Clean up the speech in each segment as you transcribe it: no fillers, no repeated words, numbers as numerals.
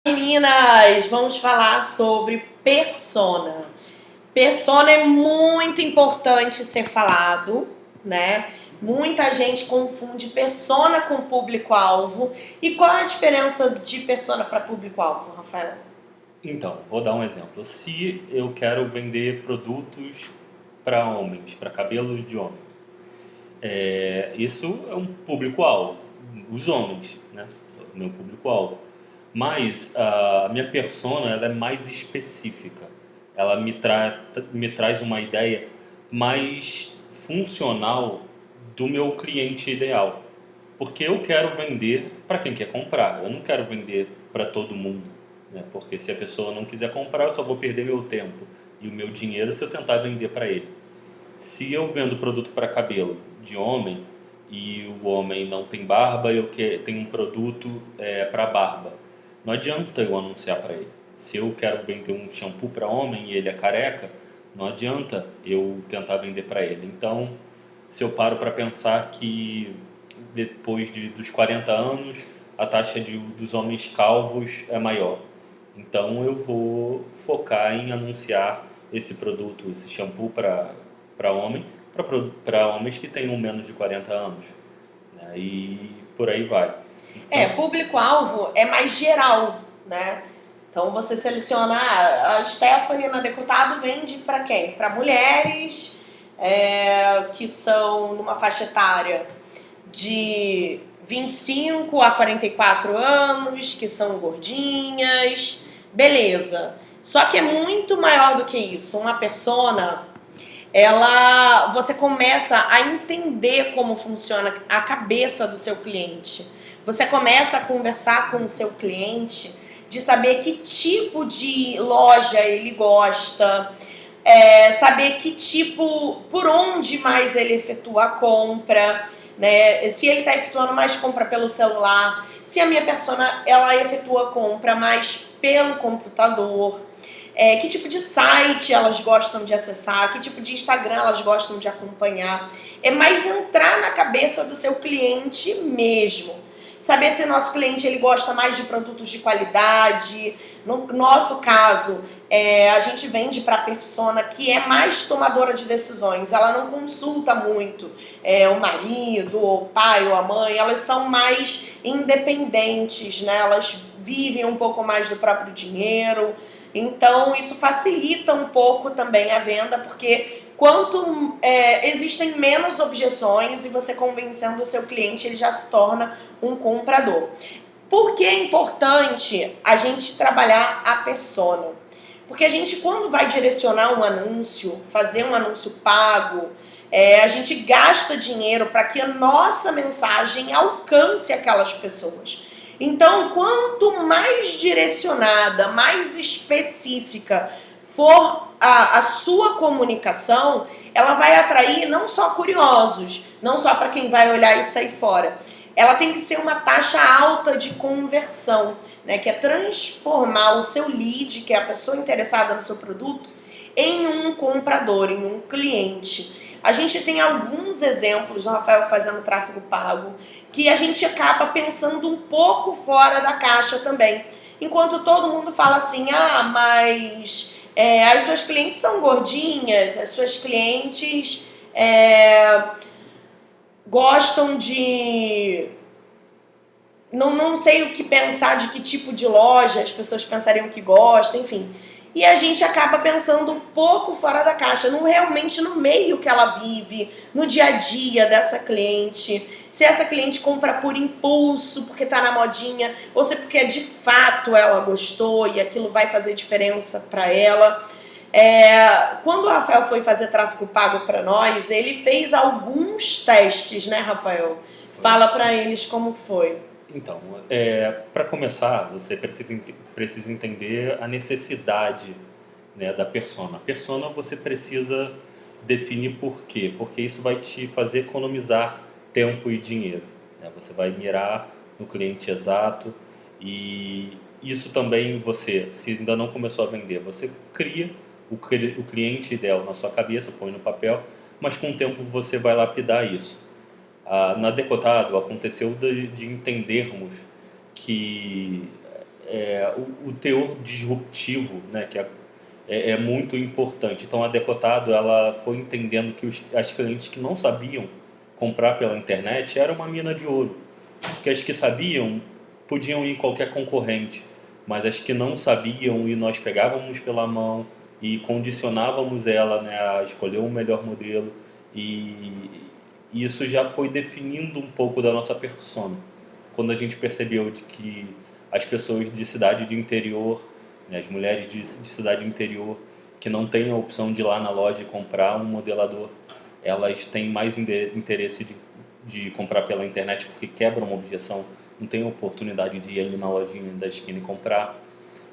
Meninas, vamos falar sobre persona. Persona é muito importante ser falado, né? Muita gente confunde persona com público-alvo. E qual é a diferença de persona para público-alvo, Rafael? Então, vou dar um exemplo. Se eu quero vender produtos para homens, para cabelos de homens, isso é um público-alvo, os homens, né? São o meu público-alvo. Mas a minha persona ela é mais específica. Ela me traz uma ideia mais funcional do meu cliente ideal. Porque eu quero vender para quem quer comprar. Eu não quero vender para todo mundo, né? Porque se a pessoa não quiser comprar, eu só vou perder meu tempo e o meu dinheiro se eu tentar vender para ele. Se eu vendo produto para cabelo de homem e o homem não tem barba, tenho um produto para barba, não adianta eu anunciar para ele. Se eu quero vender um shampoo para homem e ele é careca, não adianta eu tentar vender para ele. Então, se eu paro para pensar que dos 40 anos a taxa dos homens calvos é maior, então eu vou focar em anunciar esse produto, esse shampoo para homem, para homens que tenham menos de 40 anos, né? E por aí vai. Então, Público-alvo é mais geral, né? Então você seleciona, a Stephanie na Decotado vende para quem? Para mulheres que são numa faixa etária de 25 a 44 anos, que são gordinhas, beleza. Só que é muito maior do que isso. Uma persona, você começa a entender como funciona a cabeça do seu cliente. Você começa a conversar com o seu cliente de saber que tipo de loja ele gosta, saber que tipo, por onde mais ele efetua a compra, né? Se ele está efetuando mais compra pelo celular, se a minha persona ela efetua compra mais pelo computador, que tipo de site elas gostam de acessar, que tipo de Instagram elas gostam de acompanhar. É mais entrar na cabeça do seu cliente mesmo. Saber se o nosso cliente ele gosta mais de produtos de qualidade. No nosso caso, a gente vende para a persona que é mais tomadora de decisões. Ela não consulta muito o marido, ou o pai, ou a mãe. Elas são mais independentes, né? Elas vivem um pouco mais do próprio dinheiro. Então, isso facilita um pouco também a venda, porque existem menos objeções e você convencendo o seu cliente, ele já se torna um comprador. Por que é importante a gente trabalhar a persona? Porque a gente, quando vai direcionar um anúncio, fazer um anúncio pago, a gente gasta dinheiro para que a nossa mensagem alcance aquelas pessoas. Então, quanto mais direcionada, mais específica for a sua comunicação, ela vai atrair não só curiosos, não só para quem vai olhar e sair fora. Ela tem que ser uma taxa alta de conversão, né, que é transformar o seu lead, que é a pessoa interessada no seu produto, em um comprador, em um cliente. A gente tem alguns exemplos, o Rafael fazendo tráfego pago, que a gente acaba pensando um pouco fora da caixa também. Enquanto todo mundo fala assim, mas as suas clientes são gordinhas, as suas clientes gostam de... Não sei o que pensar de que tipo de loja as pessoas pensariam que gostam, enfim. E a gente acaba pensando um pouco fora da caixa, realmente no meio que ela vive, no dia a dia dessa cliente. Se essa cliente compra por impulso, porque tá na modinha, ou se porque de fato ela gostou e aquilo vai fazer diferença para ela. Quando o Rafael foi fazer tráfego pago para nós, ele fez alguns testes, né, Rafael? Fala para eles como foi. então para começar, você precisa entender a necessidade, né, da persona. A persona você precisa definir por quê, porque isso vai te fazer economizar tempo e dinheiro, né? Você vai mirar no cliente exato e isso também você, se ainda não começou a vender, você cria o cliente ideal na sua cabeça, põe no papel, mas com o tempo você vai lapidar isso. Na Decotado aconteceu de entendermos que o teor disruptivo, né, que é muito importante. Então a Decotado ela foi entendendo que as clientes que não sabiam comprar pela internet era uma mina de ouro, porque as que sabiam podiam ir em qualquer concorrente, mas as que não sabiam e nós pegávamos pela mão e condicionávamos ela, né, a escolher o melhor modelo e isso já foi definindo um pouco da nossa persona. Quando a gente percebeu de que as pessoas de cidade de interior, né, as mulheres de cidade interior que não têm a opção de ir lá na loja e comprar um modelador, elas têm mais interesse de comprar pela internet porque quebram uma objeção, não tem oportunidade de ir ali na lojinha da esquina e comprar.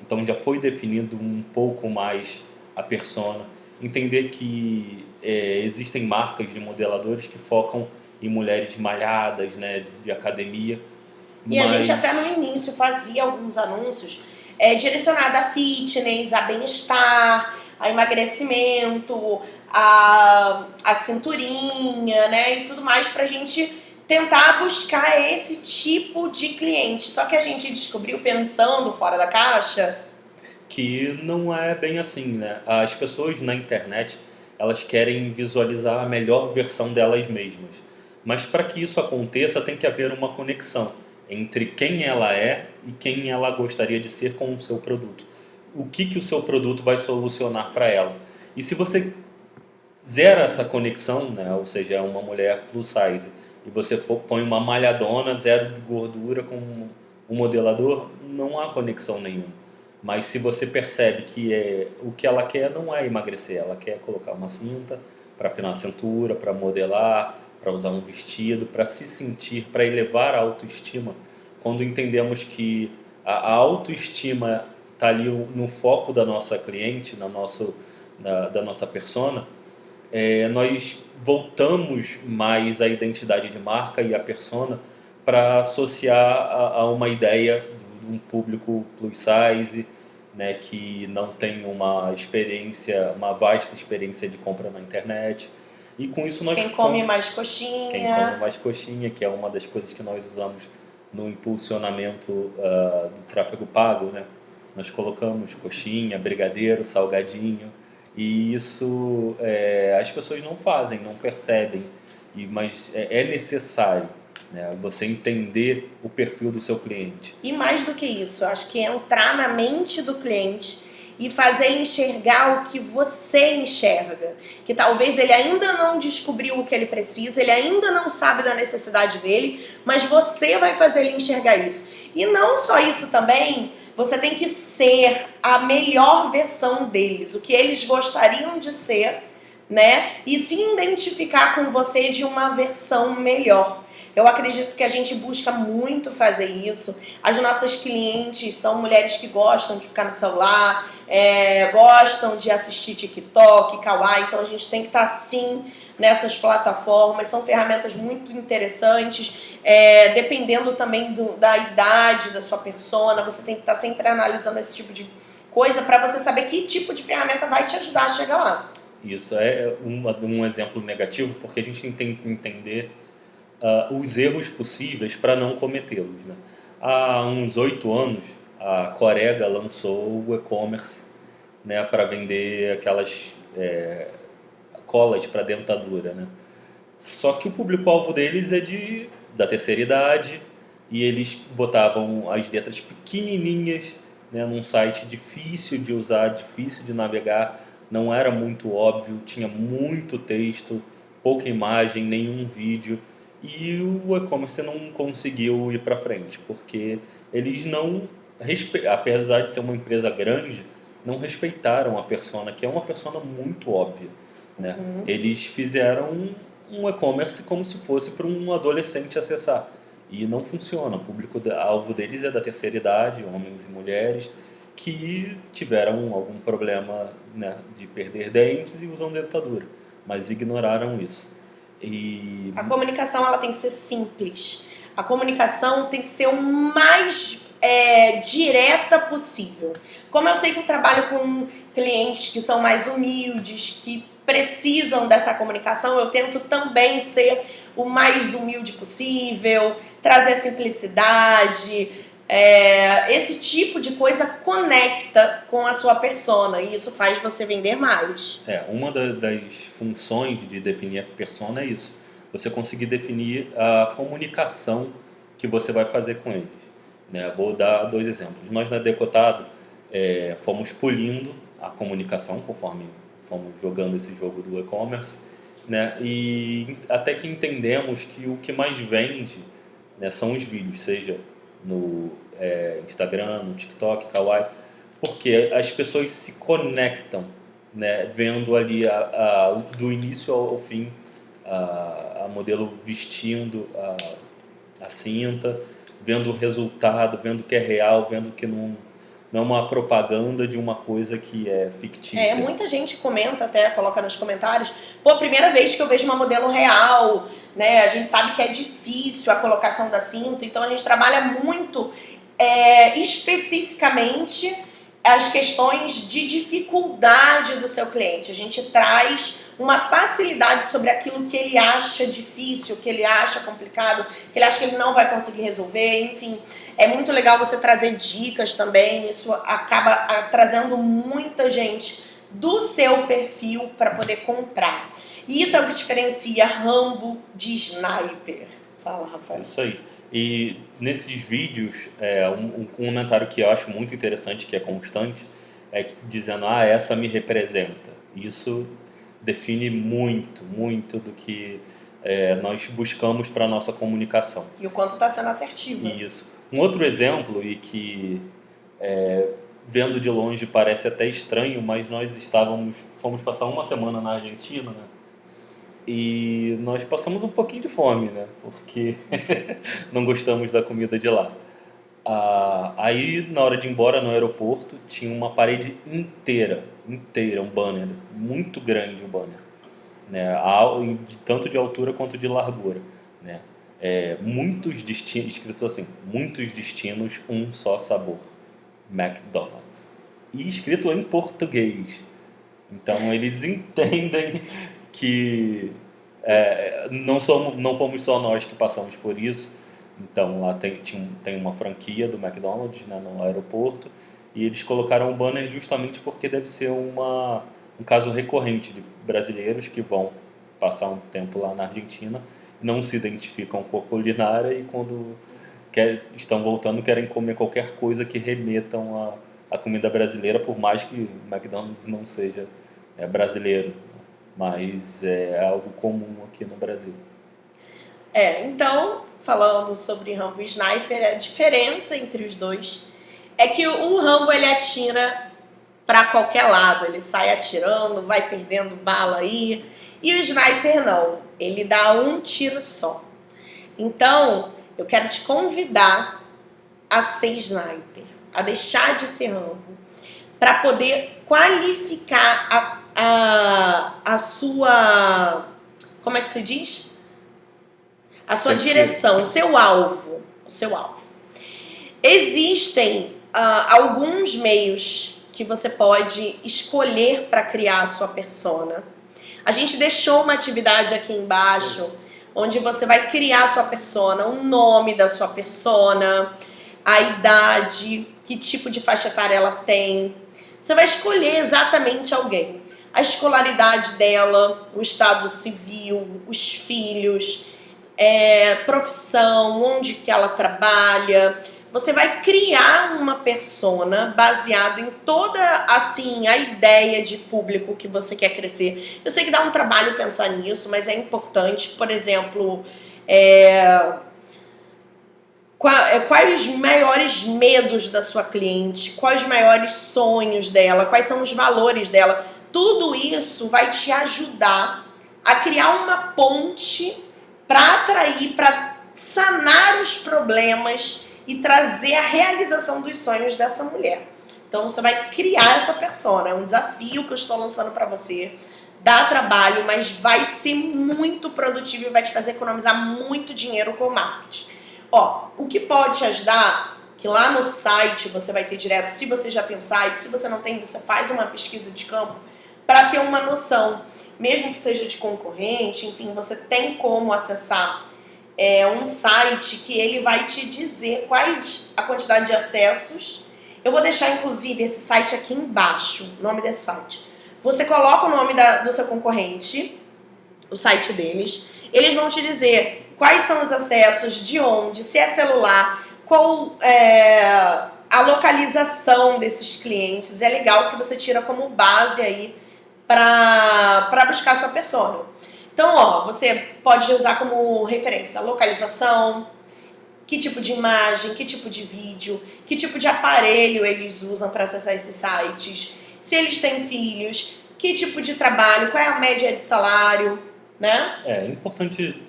Então já foi definido um pouco mais a persona, entender que existem marcas de modeladores que focam em mulheres malhadas, né, de academia. E a gente até no início fazia alguns anúncios direcionados a fitness, a bem-estar, a emagrecimento, a cinturinha, né, e tudo mais pra gente tentar buscar esse tipo de cliente. Só que a gente descobriu, pensando fora da caixa, que não é bem assim, né? As pessoas na internet, elas querem visualizar a melhor versão delas mesmas. Mas para que isso aconteça, tem que haver uma conexão entre quem ela é e quem ela gostaria de ser com o seu produto. O que o seu produto vai solucionar para ela. E se você zera essa conexão, né? Ou seja, é uma mulher plus size, e você põe uma malhadona, zero de gordura com um modelador, não há conexão nenhuma. Mas se você percebe que o que ela quer não é emagrecer, ela quer colocar uma cinta para afinar a cintura, para modelar, para usar um vestido, para se sentir, para elevar a autoestima, quando entendemos que a autoestima está ali no foco da nossa cliente, da nossa persona, nós voltamos mais a identidade de marca e a persona para associar a uma ideia de um público plus size, né, que não tem uma vasta experiência de compra na internet. E com isso nós quem come mais coxinha. Quem come mais coxinha, que é uma das coisas que nós usamos no impulsionamento do tráfego pago, né? Nós colocamos coxinha, brigadeiro, salgadinho, e isso as pessoas não fazem, não percebem, mas é necessário, né, você entender o perfil do seu cliente. E mais do que isso, eu acho que entrar na mente do cliente e fazer ele enxergar o que você enxerga. Que talvez ele ainda não descobriu o que ele precisa, ele ainda não sabe da necessidade dele, mas você vai fazer ele enxergar isso. E não só isso também, você tem que ser a melhor versão deles, o que eles gostariam de ser, né? E se identificar com você de uma versão melhor. Eu acredito que a gente busca muito fazer isso. As nossas clientes são mulheres que gostam de ficar no celular, gostam de assistir TikTok, Kawaii, então a gente tem que estar sim nessas plataformas. São ferramentas muito interessantes, dependendo também da idade da sua persona, você tem que estar sempre analisando esse tipo de coisa para você saber que tipo de ferramenta vai te ajudar a chegar lá. Isso é um exemplo negativo, porque a gente tem que entender os erros possíveis para não cometê-los, né? Há uns 8 anos, a Corega lançou o e-commerce, né, para vender aquelas colas para dentadura, né? Só que o público-alvo deles é da terceira idade e eles botavam as letras pequenininhas, né, num site difícil de usar, difícil de navegar, não era muito óbvio, tinha muito texto, pouca imagem, nenhum vídeo. E o e-commerce não conseguiu ir para frente, porque eles não, apesar de ser uma empresa grande, não respeitaram a persona, que é uma persona muito óbvia, né? Eles fizeram um e-commerce como se fosse para um adolescente acessar, e não funciona. O público-alvo deles é da terceira idade, homens e mulheres, que tiveram algum problema, né, de perder dentes e usam dentadura, mas ignoraram isso. A comunicação ela tem que ser simples. A comunicação tem que ser o mais direta possível. Como eu sei que eu trabalho com clientes que são mais humildes, que precisam dessa comunicação, eu tento também ser o mais humilde possível, trazer simplicidade, Esse tipo de coisa conecta com a sua persona e isso faz você vender mais. Uma das funções de definir a persona é isso. Você conseguir definir a comunicação que você vai fazer com eles. Né? Vou dar 2 exemplos. Nós na Decotado fomos polindo a comunicação conforme fomos jogando esse jogo do e-commerce, né? E até que entendemos que o que mais vende, né, são os vídeos, seja no Instagram, no TikTok, Kawaii, porque as pessoas se conectam, né, vendo ali do início ao fim a modelo vestindo a cinta, vendo o resultado, vendo que é real, vendo que não é uma propaganda de uma coisa que é fictícia. Muita gente comenta até, coloca nos comentários, pô, primeira vez que eu vejo uma modelo real, né? A gente sabe que é difícil a colocação da cinta, então a gente trabalha muito especificamente as questões de dificuldade do seu cliente. A gente traz uma facilidade sobre aquilo que ele acha difícil, que ele acha complicado, que ele acha que ele não vai conseguir resolver, enfim. É muito legal você trazer dicas também, isso acaba trazendo muita gente do seu perfil para poder comprar. E isso é o que diferencia Rambo de Sniper. Fala, Rafael. Isso aí. E nesses vídeos, um comentário que eu acho muito interessante, que é constante, dizendo, essa me representa. Isso define muito, muito do que nós buscamos para a nossa comunicação. E o quanto está sendo assertivo. Isso. Um outro exemplo, e que vendo de longe parece até estranho, mas nós fomos passar uma semana na Argentina, né? E nós passamos um pouquinho de fome, né? Porque não gostamos da comida de lá. Aí, na hora de ir embora no aeroporto, tinha uma parede inteira, um banner, muito grande o banner, né? Tanto de altura quanto de largura, né? Muitos destinos, escrito assim, muitos destinos, um só sabor, McDonald's. E escrito em português. Então, eles entendem que não fomos só nós que passamos por isso. Então lá tem uma franquia do McDonald's, né, no aeroporto, e eles colocaram um banner justamente porque deve ser um caso recorrente de brasileiros que vão passar um tempo lá na Argentina, não se identificam com a culinária e quando estão voltando querem comer qualquer coisa que remetam à comida brasileira, por mais que o McDonald's não seja brasileiro, mas é algo comum aqui no Brasil. Então, falando sobre Rambo e Sniper, a diferença entre os dois é que o Rambo ele atira para qualquer lado, ele sai atirando, vai perdendo bala aí, e o Sniper não, ele dá um tiro só. Então, eu quero te convidar a ser Sniper, a deixar de ser Rambo, para poder qualificar a sua, como é que se diz? A sua direção, o seu alvo. Existem alguns meios que você pode escolher para criar a sua persona. A gente deixou uma atividade aqui embaixo, onde você vai criar a sua persona, o nome da sua persona, a idade, que tipo de faixa etária ela tem. Você vai escolher exatamente alguém. A escolaridade dela, o estado civil, os filhos, profissão, onde que ela trabalha. Você vai criar uma persona baseada em toda, assim, a ideia de público que você quer crescer. Eu sei que dá um trabalho pensar nisso, mas é importante. Por exemplo, quais os maiores medos da sua cliente, quais os maiores sonhos dela, quais são os valores dela. Tudo isso vai te ajudar a criar uma ponte para atrair, para sanar os problemas e trazer a realização dos sonhos dessa mulher. Então você vai criar essa persona, é um desafio que eu estou lançando para você. Dá trabalho, mas vai ser muito produtivo e vai te fazer economizar muito dinheiro com o marketing. O que pode te ajudar, que lá no site você vai ter direto, se você já tem um site, se você não tem, você faz uma pesquisa de campo para ter uma noção, mesmo que seja de concorrente, enfim, você tem como acessar um site que ele vai te dizer quais a quantidade de acessos. Eu vou deixar, inclusive, esse site aqui embaixo, o nome desse site. Você coloca o nome do seu concorrente, o site deles. Eles vão te dizer quais são os acessos, de onde, se é celular, qual é a localização desses clientes. É legal que você tira como base aí para buscar a sua persona. Então, ó, você pode usar como referência a localização, que tipo de imagem, que tipo de vídeo, que tipo de aparelho eles usam para acessar esses sites, se eles têm filhos, que tipo de trabalho, qual é a média de salário, né? É importante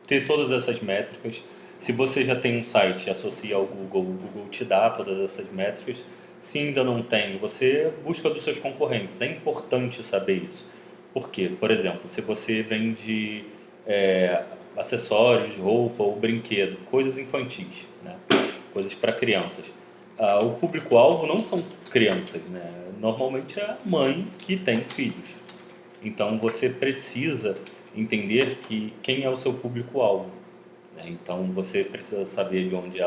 ter todas essas métricas. Se você já tem um site e associa ao Google, o Google te dá todas essas métricas. Se ainda não tem, você busca dos seus concorrentes. É importante saber isso. Por quê? Por exemplo, se você vende acessórios, roupa ou brinquedo, coisas infantis, né? Coisas para crianças. O público-alvo não são crianças, né? Normalmente é a mãe que tem filhos. Então você precisa entender quem é o seu público-alvo, né? Então você precisa saber de onde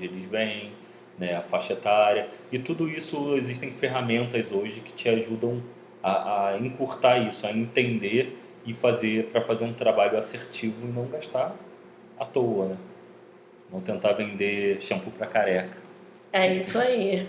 eles vêm, né? A faixa etária, e tudo isso existem ferramentas hoje que te ajudam a encurtar isso, a entender e fazer um trabalho assertivo e não gastar à toa, né? Não tentar vender shampoo para careca. É isso aí.